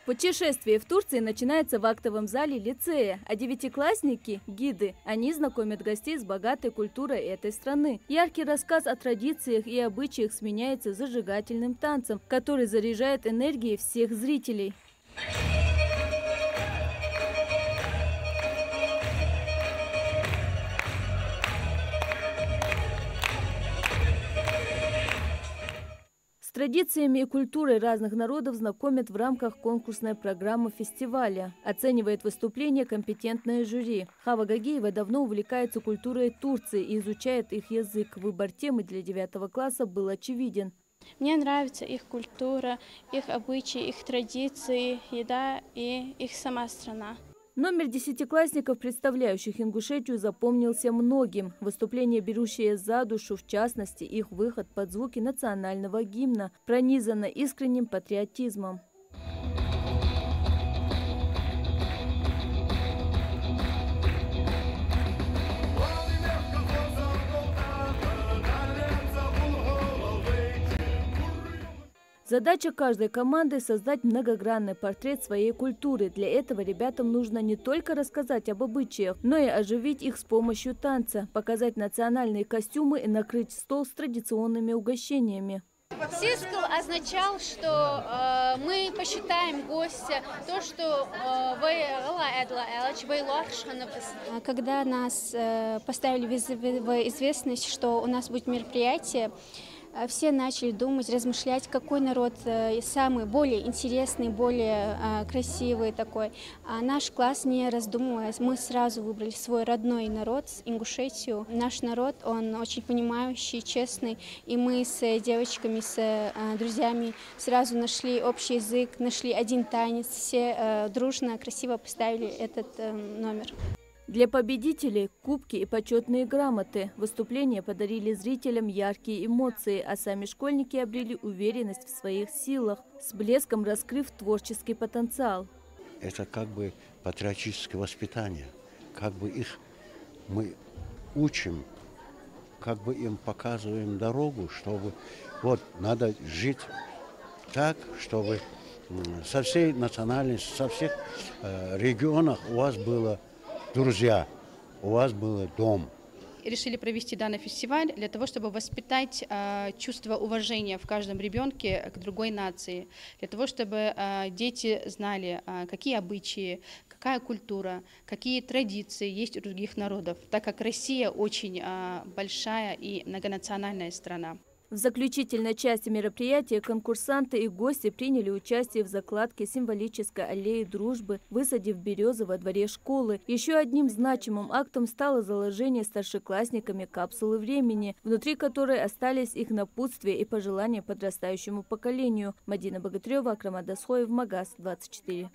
Путешествие в Турции начинается в актовом зале лицея, а девятиклассники – гиды. Они знакомят гостей с богатой культурой этой страны. Яркий рассказ о традициях и обычаях сменяется зажигательным танцем, который заряжает энергией всех зрителей. С традициями и культурой разных народов знакомят в рамках конкурсной программы фестиваля. Оценивает выступление компетентное жюри. Хава Гагиева давно увлекается культурой Турции и изучает их язык. Выбор темы для 9 класса был очевиден. Мне нравится их культура, их обычаи, их традиции, еда и их сама страна. Номер десятиклассников, представляющих Ингушетию, запомнился многим. Выступление, берущее за душу, в частности, их выход под звуки национального гимна, пронизано искренним патриотизмом. Задача каждой команды – создать многогранный портрет своей культуры. Для этого ребятам нужно не только рассказать об обычаях, но и оживить их с помощью танца, показать национальные костюмы и накрыть стол с традиционными угощениями. Сискл означал, что мы посчитаем гостя, то, что когда нас поставили в известность, что у нас будет мероприятие, все начали думать, размышлять, какой народ самый более интересный, более красивый такой. А наш класс, не раздумывая, мы сразу выбрали свой родной народ, Ингушетию. Наш народ, он очень понимающий, честный. И мы с девочками, с друзьями сразу нашли общий язык, нашли один танец. Все дружно, красиво поставили этот номер. Для победителей – кубки и почетные грамоты. Выступления подарили зрителям яркие эмоции, а сами школьники обрели уверенность в своих силах, с блеском раскрыв творческий потенциал. Это как бы патриотическое воспитание, как бы их мы учим, как бы им показываем дорогу, чтобы вот надо жить так, чтобы со всей национальности, со всех регионах у вас было друзья, у вас был дом. Решили провести данный фестиваль для того, чтобы воспитать чувство уважения в каждом ребенке к другой нации, для того, чтобы дети знали, какие обычаи, какая культура, какие традиции есть у других народов, так как Россия очень большая и многонациональная страна. В заключительной части мероприятия конкурсанты и гости приняли участие в закладке символической аллеи дружбы, высадив березы во дворе школы. Еще одним значимым актом стало заложение старшеклассниками капсулы времени, внутри которой остались их напутствия и пожелания подрастающему поколению. Мадина Богатырева, Акрам Адасхоев, Магаз 24.